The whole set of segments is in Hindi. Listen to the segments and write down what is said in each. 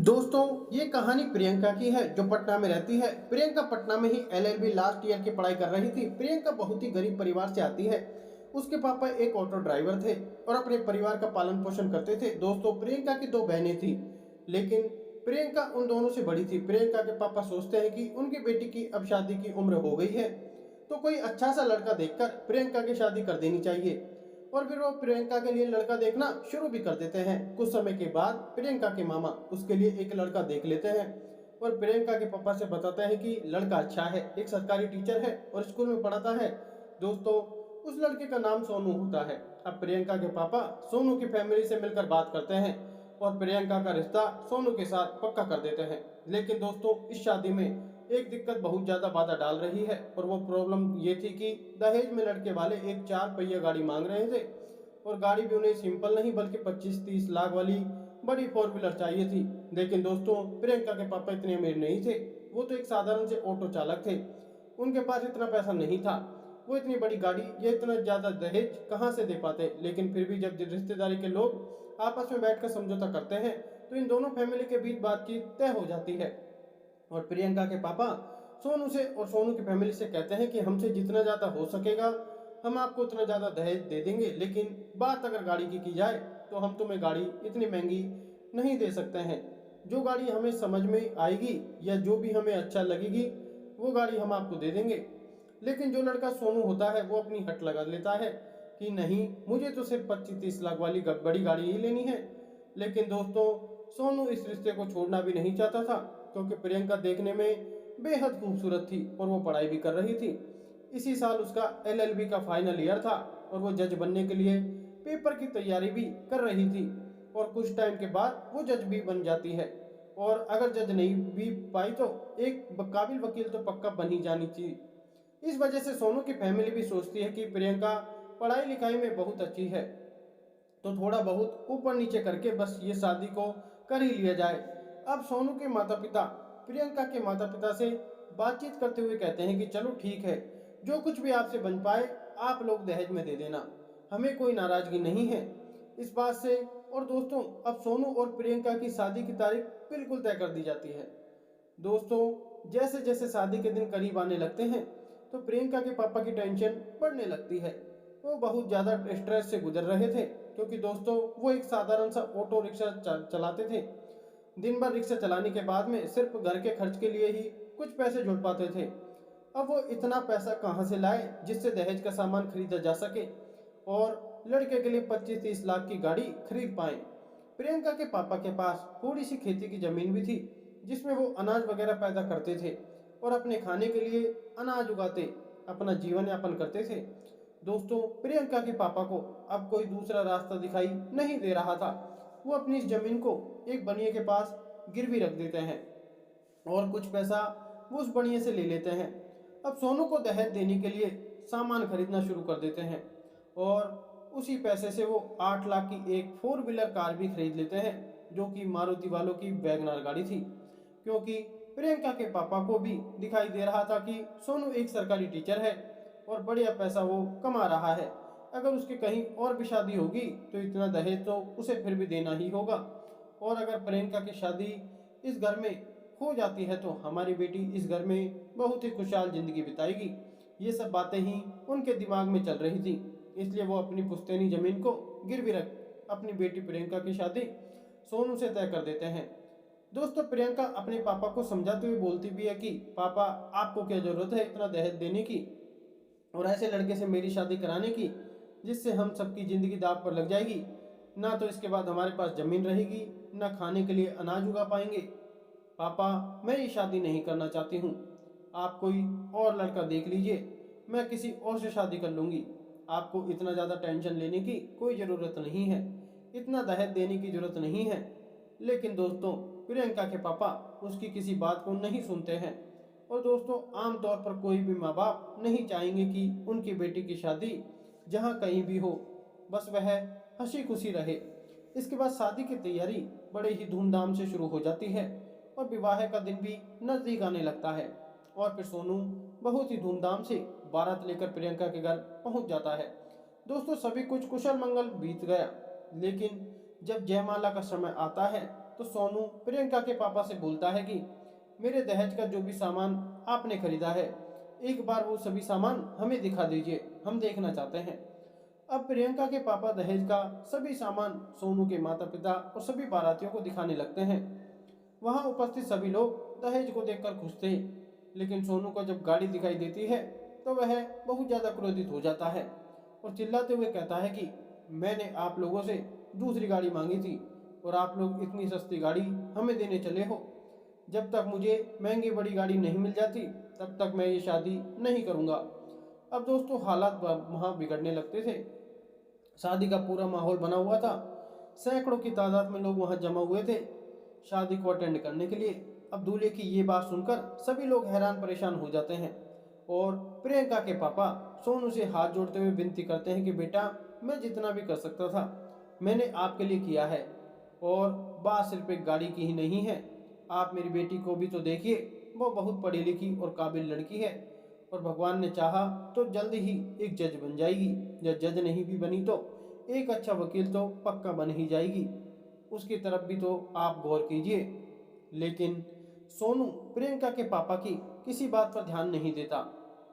दोस्तों, ये कहानी प्रियंका की है जो पटना में रहती है। प्रियंका पटना में ही एलएलबी लास्ट ईयर की पढ़ाई कर रही थी। प्रियंका बहुत ही गरीब परिवार से आती है। उसके पापा एक ऑटो ड्राइवर थे और अपने परिवार का पालन पोषण करते थे। दोस्तों, प्रियंका की दो बहनें थी, लेकिन प्रियंका उन दोनों से बड़ी थी। प्रियंका के पापा सोचते हैं कि उनकी बेटी की अब शादी की उम्र हो गई है, तो कोई अच्छा सा लड़का देखकर प्रियंका की शादी कर देनी चाहिए। और फिर वो प्रियंका के लिए लड़का देखना शुरू भी कर देते हैं। कुछ समय के बाद प्रियंका के मामा उसके लिए एक लड़का देख लेते हैं और प्रियंका के पापा से बताते हैं कि लड़का अच्छा है, एक सरकारी टीचर है और स्कूल में पढ़ाता है। दोस्तों, उस लड़के का नाम सोनू होता है। अब प्रियंका के पापा सोनू की फैमिली से मिलकर बात करते हैं और प्रियंका का रिश्ता सोनू के साथ पक्का कर देते हैं। लेकिन दोस्तों, इस शादी में एक दिक्कत बहुत ज्यादा बाधा डाल रही है और वो प्रॉब्लम ये थी कि दहेज में लड़के वाले एक 4 पहिया गाड़ी मांग रहे थे और गाड़ी भी उन्हें सिंपल नहीं बल्कि 25-30 लाख वाली बड़ी 4 व्हीलर चाहिए थी। लेकिन दोस्तों, प्रियंका के पापा इतने अमीर नहीं थे। वो तो एक साधारण से ऑटो चालक थे, उनके पास इतना पैसा नहीं था। वो इतनी बड़ी गाड़ी या इतना ज्यादा दहेज कहाँ से दे पाते। लेकिन फिर भी जब रिश्तेदारी के लोग आपस में बैठकर समझौता करते हैं तो इन दोनों फैमिली के बीच बातचीत तय हो जाती है और प्रियंका के पापा सोनू से और सोनू की फैमिली से कहते हैं कि हमसे जितना ज़्यादा हो सकेगा हम आपको उतना ज़्यादा दहेज दे देंगे, लेकिन बात अगर गाड़ी की जाए तो हम तुम्हें गाड़ी इतनी महंगी नहीं दे सकते हैं। जो गाड़ी हमें समझ में आएगी या जो भी हमें अच्छा लगेगी वो गाड़ी हम आपको दे देंगे। लेकिन जो लड़का सोनू होता है वो अपनी हट लगा लेता है कि नहीं, मुझे तो सिर्फ 25-30 लाख वाली बड़ी गाड़ी ही लेनी है। लेकिन दोस्तों, सोनू इस रिश्ते को छोड़ना भी नहीं चाहता था, क्योंकि प्रियंका देखने में बेहद खूबसूरत थी और वो पढ़ाई भी कर रही थी। इसी साल उसका एलएलबी का फाइनल ईयर था और वो जज बनने के लिए पेपर की तैयारी भी कर रही थी। और कुछ टाइम के बाद वो जज भी बन जाती है और अगर जज नहीं भी पाई तो एक काबिल वकील तो पक्का बन ही जानी चाहिए। इस वजह से सोनू की फैमिली भी सोचती है कि प्रियंका पढ़ाई लिखाई में बहुत अच्छी है, तो थोड़ा बहुत ऊपर नीचे करके बस ये शादी को कर ही लिया जाए। अब सोनू के माता पिता प्रियंका के माता पिता से बातचीत करते हुए कहते हैं कि चलो ठीक है, जो कुछ भी आपसे बन पाए आप लोग दहेज में दे देना, हमें कोई नाराजगी नहीं है इस बात से। और दोस्तों, अब सोनू और प्रियंका की शादी की तारीख बिल्कुल तय कर दी जाती है। दोस्तों, जैसे जैसे शादी के दिन करीब आने लगते हैं तो प्रियंका के पापा की टेंशन बढ़ने लगती है। वो बहुत ज़्यादा स्ट्रेस से गुजर रहे थे, क्योंकि दोस्तों वो एक साधारण सा ऑटो रिक्शा चलाते थे। दिन भर रिक्शा चलाने के बाद में सिर्फ घर के खर्च के लिए ही कुछ पैसे जुड़ पाते थे। अब वो इतना पैसा कहाँ से लाए जिससे दहेज का सामान खरीदा जा सके और लड़के के लिए 25-30 लाख की गाड़ी खरीद पाए। प्रियंका के पापा के पास थोड़ी सी खेती की जमीन भी थी, जिसमें वो अनाज वगैरह पैदा करते थे और अपने खाने के लिए अनाज उगाते अपना जीवन यापन करते थे। दोस्तों, प्रियंका के पापा को अब कोई दूसरा रास्ता दिखाई नहीं दे रहा था। वो अपनी इस जमीन को एक बनिए के पास गिरवी रख देते हैं और कुछ पैसा वो उस बनिए से ले लेते हैं। अब सोनू को दहेज देने के लिए सामान खरीदना शुरू कर देते हैं और उसी पैसे से वो 8 लाख की एक 4 व्हीलर कार भी खरीद लेते हैं, जो कि मारुति वालों की वैगनार गाड़ी थी। क्योंकि प्रियंका के पापा को भी दिखाई दे रहा था कि सोनू एक सरकारी टीचर है और बढ़िया पैसा वो कमा रहा है। अगर उसकी कहीं और भी शादी होगी तो इतना दहेज तो उसे फिर भी देना ही होगा, और अगर प्रियंका की शादी इस घर में हो जाती है तो हमारी बेटी इस घर में बहुत ही खुशहाल जिंदगी बिताएगी। ये सब बातें ही उनके दिमाग में चल रही थी, इसलिए वो अपनी पुश्तैनी जमीन को गिरवी रख अपनी बेटी प्रियंका की शादी सोनू से तय कर देते हैं। दोस्तों, प्रियंका अपने पापा को समझाते हुए बोलती भी है कि पापा, आपको क्या जरूरत है इतना दहेज देने की और ऐसे लड़के से मेरी शादी कराने की जिससे हम सबकी जिंदगी दाव पर लग जाएगी। ना तो इसके बाद हमारे पास जमीन रहेगी, ना खाने के लिए अनाज उगा पाएंगे। पापा, मैं ये शादी नहीं करना चाहती हूँ, आप कोई और लड़का देख लीजिए, मैं किसी और से शादी कर लूँगी। आपको इतना ज़्यादा टेंशन लेने की कोई ज़रूरत नहीं है, इतना दहेज देने की ज़रूरत नहीं है। लेकिन दोस्तों, प्रियंका के पापा उसकी किसी बात को नहीं सुनते हैं। और दोस्तों, आमतौर पर कोई भी माँ बाप नहीं चाहेंगे कि उनकी बेटी की शादी जहाँ कहीं भी हो बस वह हंसी खुशी रहे। इसके बाद शादी की तैयारी बड़े ही धूमधाम से शुरू हो जाती है और विवाह का दिन भी नजदीक आने लगता है। और फिर सोनू बहुत ही धूमधाम से बारात लेकर प्रियंका के घर पहुंच जाता है। दोस्तों, सभी कुछ कुशल मंगल बीत गया, लेकिन जब जयमाला का समय आता है तो सोनू प्रियंका के पापा से बोलता है कि मेरे दहेज का जो भी सामान आपने खरीदा है, एक बार वो सभी सामान हमें दिखा दीजिए, हम देखना चाहते हैं। अब प्रियंका के पापा दहेज का सभी सामान सोनू के माता पिता और सभी बारातियों को दिखाने लगते हैं। वहां उपस्थित सभी लोग दहेज को देखकर खुश थे, लेकिन सोनू को जब गाड़ी दिखाई देती है तो वह बहुत ज्यादा क्रोधित हो जाता है और चिल्लाते हुए कहता है कि मैंने आप लोगों से दूसरी गाड़ी मांगी थी और आप लोग इतनी सस्ती गाड़ी हमें देने चले हो। जब तक मुझे महंगी बड़ी गाड़ी नहीं मिल जाती तब तक मैं ये शादी नहीं करूँगा। अब दोस्तों हालात वहाँ बिगड़ने लगते थे। शादी का पूरा माहौल बना हुआ था, सैकड़ों की तादाद में लोग वहाँ जमा हुए थे शादी को अटेंड करने के लिए। अब दूल्हे की ये बात सुनकर सभी लोग हैरान परेशान हो जाते हैं और प्रियंका के पापा सोनू से हाथ जोड़ते हुए विनती करते हैं कि बेटा, मैं जितना भी कर सकता था मैंने आपके लिए किया है, और बात सिर्फ एक गाड़ी की ही नहीं है। आप मेरी बेटी को भी तो देखिए, वो बहुत पढ़ी लिखी और काबिल लड़की है और भगवान ने चाहा तो जल्द ही एक जज बन जाएगी, या जज नहीं भी बनी तो एक अच्छा वकील तो पक्का बन ही जाएगी। उसकी तरफ भी तो आप गौर कीजिए। लेकिन सोनू प्रियंका के पापा की किसी बात पर ध्यान नहीं देता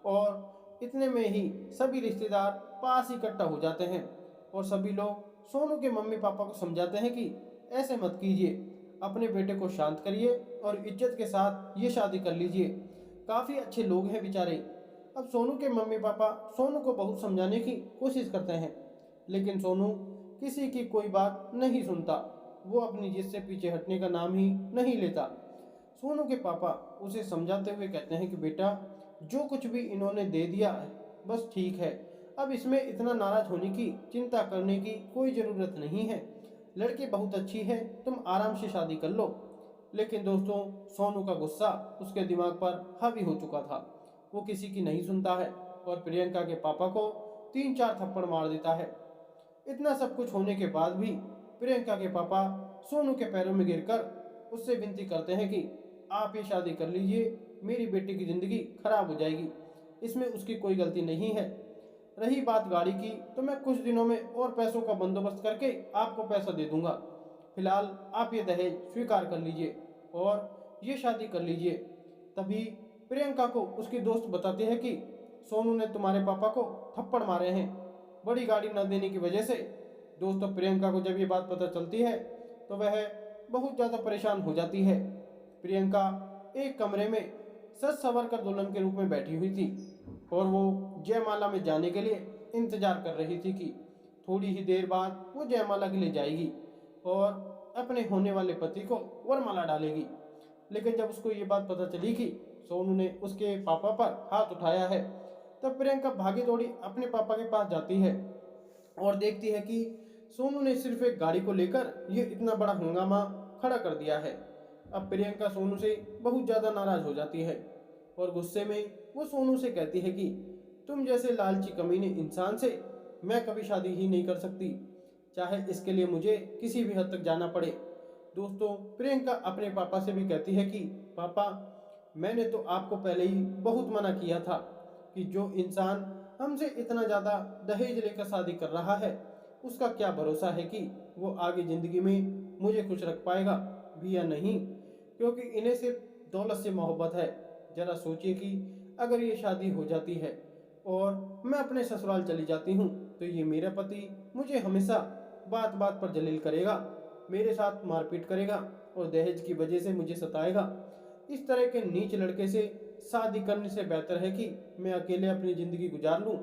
और इतने में ही सभी रिश्तेदार पास इकट्ठा हो जाते हैं और सभी लोग सोनू के मम्मी पापा को समझाते हैं कि ऐसे मत कीजिए, अपने बेटे को शांत करिए और इज्जत के साथ ये शादी कर लीजिए। काफ़ी अच्छे लोग हैं बेचारे। अब सोनू के मम्मी पापा सोनू को बहुत समझाने की कोशिश करते हैं, लेकिन सोनू किसी की कोई बात नहीं सुनता। वो अपनी जिद से पीछे हटने का नाम ही नहीं लेता। सोनू के पापा उसे समझाते हुए कहते हैं कि बेटा, जो कुछ भी इन्होंने दे दिया है बस ठीक है, अब इसमें इतना नाराज होने की, चिंता करने की कोई ज़रूरत नहीं है। लड़की बहुत अच्छी है, तुम आराम से शादी कर लो। लेकिन दोस्तों, सोनू का गुस्सा उसके दिमाग पर हावी हो चुका था। वो किसी की नहीं सुनता है और प्रियंका के पापा को 3-4 थप्पड़ मार देता है। इतना सब कुछ होने के बाद भी प्रियंका के पापा सोनू के पैरों में गिरकर उससे विनती करते हैं कि आप ये शादी कर लीजिए, मेरी बेटी की ज़िंदगी खराब हो जाएगी, इसमें उसकी कोई गलती नहीं है। रही बात गाड़ी की, तो मैं कुछ दिनों में और पैसों का बंदोबस्त करके आपको पैसा दे दूंगा। फिलहाल आप ये दहेज स्वीकार कर लीजिए और ये शादी कर लीजिए। तभी प्रियंका को उसकी दोस्त बताती है कि सोनू ने तुम्हारे पापा को थप्पड़ मारे हैं बड़ी गाड़ी न देने की वजह से। दोस्तों, प्रियंका को जब ये बात पता चलती है तो वह बहुत ज़्यादा परेशान हो जाती है। प्रियंका एक कमरे में सज संवर कर दुल्हन के रूप में बैठी हुई थी और वो जयमाला में जाने के लिए इंतजार कर रही थी कि थोड़ी ही देर बाद वो जयमाला के लिए जाएगी और अपने होने वाले पति को वरमाला डालेगी। लेकिन जब उसको ये बात पता चली कि सोनू ने उसके पापा पर हाथ उठाया है, तब प्रियंका भागी दौड़ी अपने पापा के पास जाती है और देखती है कि सोनू ने सिर्फ एक गाड़ी को लेकर ये इतना बड़ा हंगामा खड़ा कर दिया है। अब प्रियंका सोनू से बहुत ज़्यादा नाराज हो जाती है और गुस्से में वो सोनू से कहती है कि तुम जैसे लालची कमीने इंसान से मैं कभी शादी ही नहीं कर सकती, चाहे इसके लिए मुझे किसी भी हद तक जाना पड़े। दोस्तों, प्रियंका अपने पापा से भी कहती है कि पापा, मैंने तो आपको पहले ही बहुत मना किया था कि जो इंसान हमसे इतना ज़्यादा दहेज लेकर शादी कर रहा है उसका क्या भरोसा है कि वो आगे ज़िंदगी में मुझे खुश रख पाएगा भी या नहीं, क्योंकि इन्हें सिर्फ दौलत से मोहब्बत है। ज़रा सोचिए कि अगर ये शादी हो जाती है और मैं अपने ससुराल चली जाती हूँ तो ये मेरा पति मुझे हमेशा बात बात पर जलील करेगा, मेरे साथ मारपीट करेगा और दहेज की वजह से मुझे सताएगा। इस तरह के नीच लड़के से शादी करने से बेहतर है कि मैं अकेले अपनी ज़िंदगी गुजार लूँ।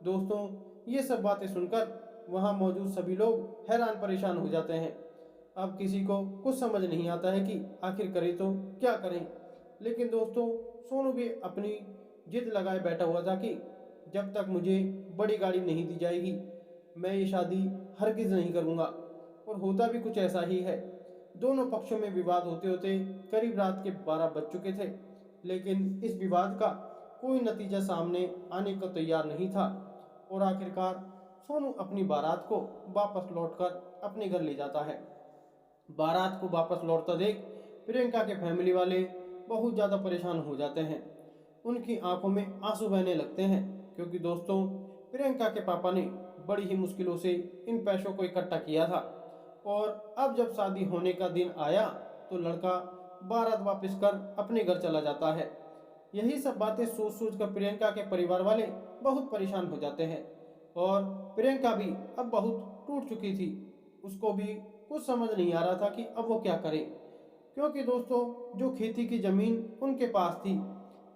दोस्तों, ये सब बातें सुनकर वहाँ मौजूद सभी लोग हैरान परेशान हो जाते हैं। अब किसी को कुछ समझ नहीं आता है कि आखिर करें तो क्या करें। लेकिन दोस्तों, सोनू भी अपनी जिद लगाए बैठा हुआ था कि जब तक मुझे बड़ी गाड़ी नहीं दी जाएगी मैं ये शादी हरगिज़ नहीं करूँगा। और होता भी कुछ ऐसा ही है। दोनों पक्षों में विवाद होते होते करीब रात के 12 बज चुके थे, लेकिन इस विवाद का कोई नतीजा सामने आने को तैयार नहीं था और आखिरकार सोनू अपनी बारात को वापस लौटकर अपने घर ले जाता है। बारात को वापस लौटता देख प्रियंका के फैमिली वाले बहुत ज़्यादा परेशान हो जाते हैं। उनकी आंखों में आंसू बहने लगते हैं, क्योंकि दोस्तों, प्रियंका के पापा ने बड़ी ही मुश्किलों से इन पैसों को इकट्ठा किया था और अब जब शादी होने का दिन आया तो लड़का बारात वापस कर अपने घर चला जाता है। यही सब बातें सोच सोच कर प्रियंका के परिवार वाले बहुत परेशान हो जाते हैं और प्रियंका भी अब बहुत टूट चुकी थी। उसको भी कुछ समझ नहीं आ रहा था कि अब वो क्या करे, क्योंकि दोस्तों जो खेती की जमीन उनके पास थी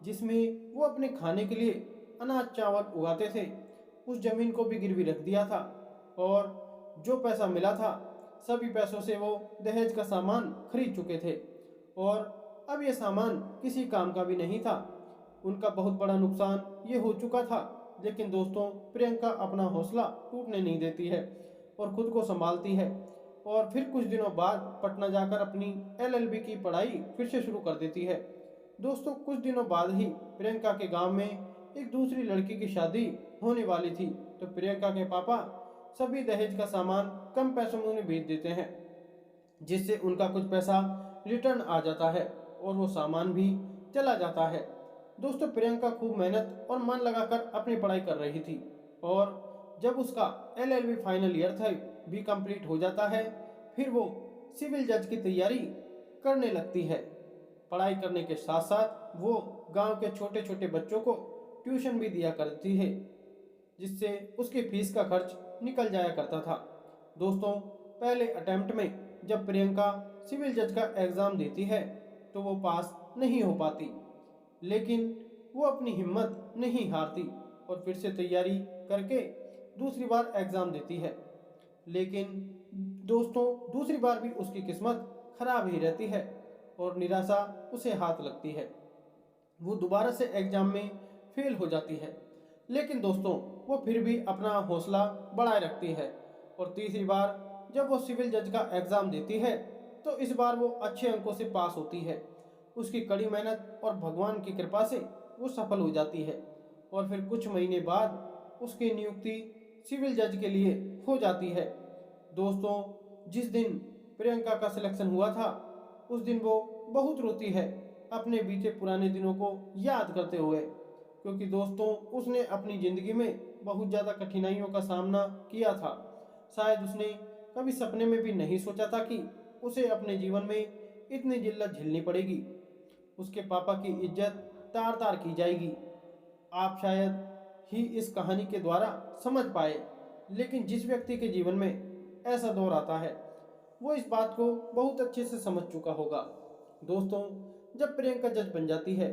जिसमें वो अपने खाने के लिए अनाज चावल उगाते थे, उस जमीन को भी गिरवी रख दिया था और जो पैसा मिला था सभी पैसों से वो दहेज का सामान खरीद चुके थे और अब ये सामान किसी काम का भी नहीं था। उनका बहुत बड़ा नुकसान ये हो चुका था। लेकिन दोस्तों प्रियंका अपना हौसला टूटने नहीं देती है और खुद को संभालती है और फिर कुछ दिनों बाद पटना जाकर अपनी एलएलबी की पढ़ाई फिर से शुरू कर देती है। दोस्तों कुछ दिनों बाद ही प्रियंका के गांव में एक दूसरी लड़की की शादी होने वाली थी, तो प्रियंका के पापा सभी दहेज का सामान कम पैसों में उन्हें बेच देते हैं, जिससे उनका कुछ पैसा रिटर्न आ जाता है और वो सामान भी चला जाता है। दोस्तों प्रियंका खूब मेहनत और मन लगाकर अपनी पढ़ाई कर रही थी और जब उसका एलएलबी फाइनल ईयर था भी कंप्लीट हो जाता है, फिर वो सिविल जज की तैयारी करने लगती है। पढ़ाई करने के साथ साथ वो गांव के छोटे छोटे बच्चों को ट्यूशन भी दिया करती है, जिससे उसकी फीस का खर्च निकल जाया करता था। दोस्तों पहले अटेम्प्ट में जब प्रियंका सिविल जज का एग्ज़ाम देती है तो वो पास नहीं हो पाती, लेकिन वो अपनी हिम्मत नहीं हारती और फिर से तैयारी करके दूसरी बार एग्ज़ाम देती है। लेकिन दोस्तों दूसरी बार भी उसकी किस्मत खराब ही रहती है और निराशा उसे हाथ लगती है। वो दोबारा से एग्ज़ाम में फेल हो जाती है, लेकिन दोस्तों वो फिर भी अपना हौसला बढ़ाए रखती है और तीसरी बार जब वो सिविल जज का एग्ज़ाम देती है तो इस बार वो अच्छे अंकों से पास होती है। उसकी कड़ी मेहनत और भगवान की कृपा से वो सफल हो जाती है और फिर कुछ महीने बाद उसकी नियुक्ति सिविल जज के लिए हो जाती है। दोस्तों जिस दिन प्रियंका का सिलेक्शन हुआ था उस दिन वो बहुत रोती है अपने बीते पुराने दिनों को याद करते हुए, क्योंकि दोस्तों उसने अपनी ज़िंदगी में बहुत ज़्यादा कठिनाइयों का सामना किया था। शायद उसने कभी सपने में भी नहीं सोचा था कि उसे अपने जीवन में इतनी जिल्लत झेलनी पड़ेगी। उसके पापा की इज्जत तार तार की जाएगी। आप शायद ही इस कहानी के द्वारा समझ पाए, लेकिन जिस व्यक्ति के जीवन में ऐसा दौर आता है वो इस बात को बहुत अच्छे से समझ चुका होगा। दोस्तों जब प्रियंका जज बन जाती है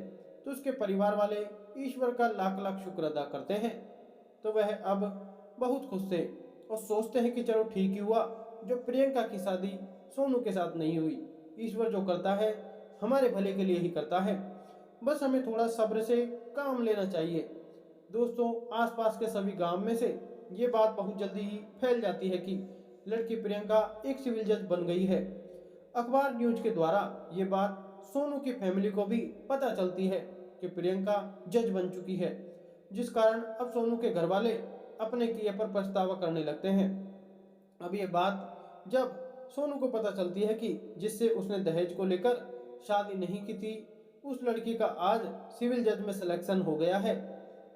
तो उसके परिवार वाले ईश्वर का लाख लाख शुक्र अदा करते हैं। तो वह अब बहुत खुश थे और सोचते हैं कि चलो ठीक ही हुआ जो प्रियंका की शादी सोनू के साथ नहीं हुई। ईश्वर जो करता है हमारे भले के लिए ही करता है, बस हमें थोड़ा सब्र से काम लेना चाहिए। दोस्तों आसपास के सभी गांव में से ये बात बहुत जल्दी ही फैल जाती है कि लड़की प्रियंका एक सिविल जज बन गई है। अखबार न्यूज के द्वारा ये बात सोनू की फैमिली को भी पता चलती है कि प्रियंका जज बन चुकी है, जिस कारण अब सोनू के घर वाले अपने किए पर पछतावा करने लगते हैं। अब ये बात जब सोनू को पता चलती है कि जिससे उसने दहेज को लेकर शादी नहीं की थी उस लड़की का आज सिविल जज में सिलेक्शन हो गया है,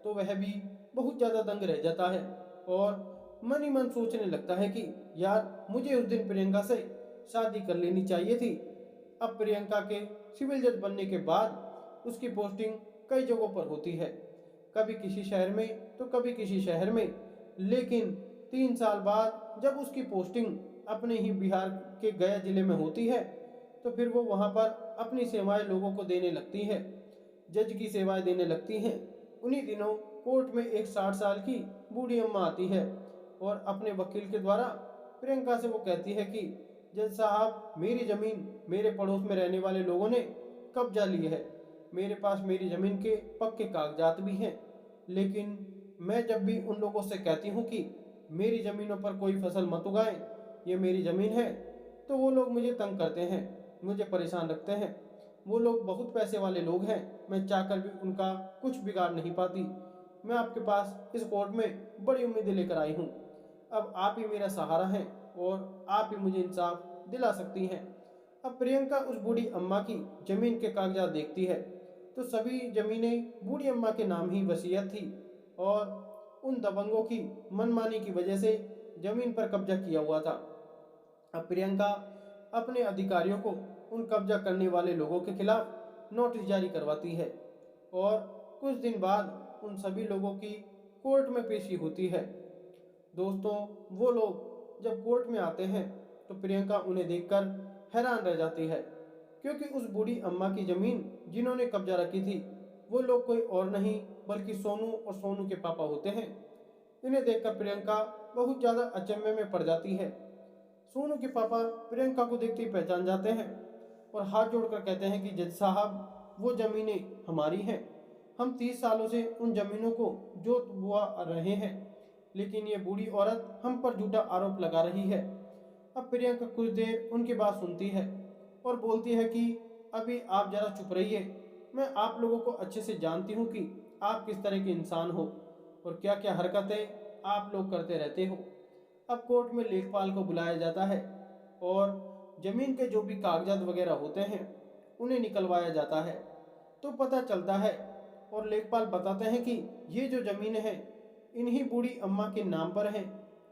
तो वह भी बहुत ज़्यादा दंग रह जाता है और मन ही मन सोचने लगता है कि यार मुझे उस दिन प्रियंका से शादी कर लेनी चाहिए थी। अब प्रियंका के सिविल जज बनने के बाद उसकी पोस्टिंग कई जगहों पर होती है, कभी किसी शहर में तो कभी किसी शहर में, लेकिन 3 साल बाद जब उसकी पोस्टिंग अपने ही बिहार के गया जिले में होती है तो फिर वो वहाँ पर अपनी सेवाएं लोगों को देने लगती है, जज की सेवाएं देने लगती हैं। उन्हीं दिनों कोर्ट में एक 60 साल की बूढ़ी अम्मा आती है और अपने वकील के द्वारा प्रियंका से वो कहती है कि जज साहब मेरी ज़मीन मेरे पड़ोस में रहने वाले लोगों ने कब्जा ली है, मेरे पास मेरी ज़मीन के पक्के कागजात भी हैं, लेकिन मैं जब भी उन लोगों से कहती हूँ कि मेरी ज़मीनों पर कोई फसल मत उगाएं, ये मेरी ज़मीन है, तो वो लोग मुझे तंग करते हैं, मुझे परेशान रखते हैं। वो लोग बहुत पैसे वाले लोग हैं, मैं चाहकर भी उनका कुछ बिगाड़ नहीं पाती। मैं आपके पास इस कोर्ट में बड़ी उम्मीदें लेकर आई हूँ। अब आप ही मेरा सहारा हैं और आप ही मुझे इंसाफ दिला सकती हैं। अब प्रियंका उस बूढ़ी अम्मा की ज़मीन के कागजात देखती है तो सभी ज़मीनें बूढ़ी अम्मा के नाम ही वसीयत थी और उन दबंगों की मनमानी की वजह से ज़मीन पर कब्जा किया हुआ था। अब प्रियंका अपने अधिकारियों को उन कब्जा करने वाले लोगों के खिलाफ नोटिस जारी करवाती है और कुछ दिन बाद उन सभी लोगों की कोर्ट में पेशी होती है। दोस्तों, वो लोग जब कोर्ट में आते हैं तो प्रियंका उन्हें देखकर हैरान रह जाती है, क्योंकि उस बूढ़ी अम्मा की जमीन जिन्होंने कब्जा रखी थी वो लोग कोई और नहीं बल्कि सोनू और सोनू के पापा होते हैं। इन्हें देखकर प्रियंका बहुत ज़्यादा अचंभे में पड़ जाती है। सोनू के पापा प्रियंका को देखते ही पहचान जाते हैं और हाथ जोड़कर कहते हैं कि जज साहब, वो ज़मीनें हमारी हैं। हम 30 सालों से उन ज़मीनों को जोत बुआ रहे हैं, लेकिन ये बूढ़ी औरत हम पर झूठा आरोप लगा रही है। अब प्रियंका कुछ देर उनकी बात सुनती है और बोलती है कि अभी आप जरा चुप रहिए। मैं आप लोगों को अच्छे से जानती हूँ कि आप किस तरह के इंसान हो और क्या क्या हरकतें आप लोग करते रहते हो। अब कोर्ट में लेखपाल को बुलाया जाता है और जमीन के जो भी कागजात वगैरह होते हैं उन्हें निकलवाया जाता है। तो पता चलता है और लेखपाल बताते हैं कि ये जो ज़मीन है इन्हीं बूढ़ी अम्मा के नाम पर है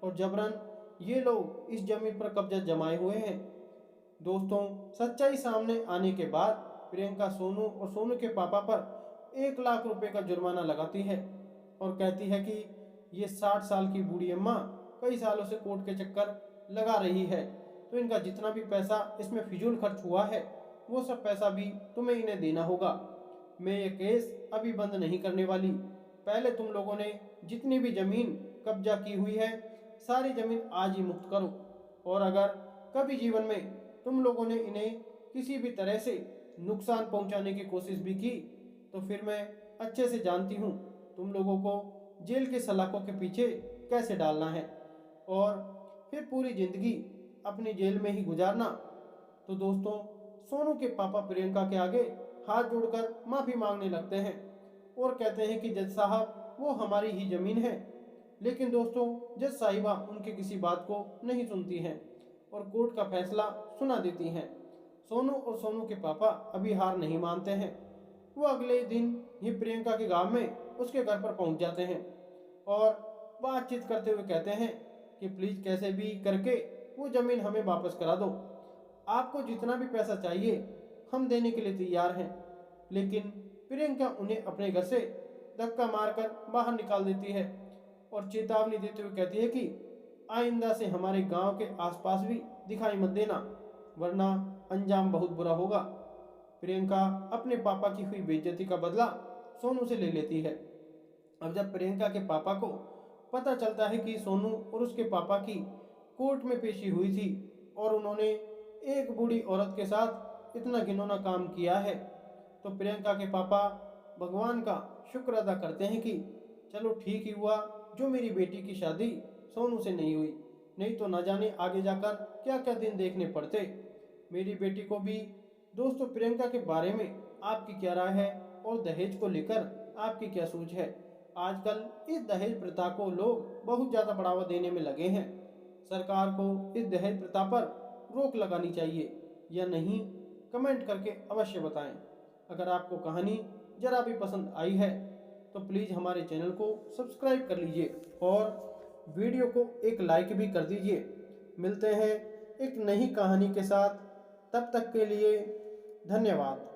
और जबरन ये लोग इस जमीन पर कब्जा जमाए हुए हैं। दोस्तों, सच्चाई सामने आने के बाद प्रियंका सोनू और सोनू के पापा पर 1 लाख रुपए का जुर्माना लगाती है और कहती है कि ये 60 साल की बूढ़ी अम्मा कई सालों से कोर्ट के चक्कर लगा रही है, तो इनका जितना भी पैसा इसमें फिजूल खर्च हुआ है वो सब पैसा भी तुम्हें इन्हें देना होगा। मैं ये केस अभी बंद नहीं करने वाली। पहले तुम लोगों ने जितनी भी ज़मीन कब्जा की हुई है सारी ज़मीन आज ही मुक्त करो, और अगर कभी जीवन में तुम लोगों ने इन्हें किसी भी तरह से नुकसान पहुंचाने की कोशिश भी की तो फिर मैं अच्छे से जानती हूँ तुम लोगों को जेल के सलाखों के पीछे कैसे डालना है और फिर पूरी ज़िंदगी अपनी जेल में ही गुजारना। तो दोस्तों, सोनू के पापा प्रियंका के आगे हाथ जोड़कर माफ़ी मांगने लगते हैं और कहते हैं कि जज साहब, वो हमारी ही ज़मीन है। लेकिन दोस्तों, जज साहिबा उनके किसी बात को नहीं सुनती हैं और कोर्ट का फैसला सुना देती हैं। सोनू और सोनू के पापा अभी हार नहीं मानते हैं। वो अगले दिन ही प्रियंका के गांव में उसके घर पर पहुंच जाते हैं और बातचीत करते हुए कहते हैं कि प्लीज़ कैसे भी करके वो ज़मीन हमें वापस करा दो। आपको जितना भी पैसा चाहिए हम देने के लिए तैयार हैं। लेकिन प्रियंका उन्हें अपने घर से धक्का मारकर बाहर निकाल देती है और चेतावनी देते हुए कहती है कि आइंदा से हमारे गांव के आसपास भी दिखाई मत देना, वरना अंजाम बहुत बुरा होगा। प्रियंका अपने पापा की हुई बेइज्जती का बदला सोनू से ले लेती है। अब जब प्रियंका के पापा को पता चलता है कि सोनू और उसके पापा की कोर्ट में पेशी हुई थी और उन्होंने एक बूढ़ी औरत के साथ इतना घिनौना काम किया है, तो प्रियंका के पापा भगवान का शुक्र अदा करते हैं कि चलो ठीक ही हुआ जो मेरी बेटी की शादी सोनू से नहीं हुई, नहीं तो ना जाने आगे जाकर क्या क्या दिन देखने पड़ते मेरी बेटी को भी। दोस्तों, प्रियंका के बारे में आपकी क्या राय है और दहेज को लेकर आपकी क्या सोच है? आजकल इस दहेज प्रथा को लोग बहुत ज़्यादा बढ़ावा देने में लगे हैं। सरकार को इस दहेज प्रथा पर रोक लगानी चाहिए या नहीं, कमेंट करके अवश्य बताएं। अगर आपको कहानी जरा भी पसंद आई है तो प्लीज़ हमारे चैनल को सब्सक्राइब कर लीजिए और वीडियो को एक लाइक भी कर दीजिए। मिलते हैं एक नई कहानी के साथ, तब तक के लिए धन्यवाद।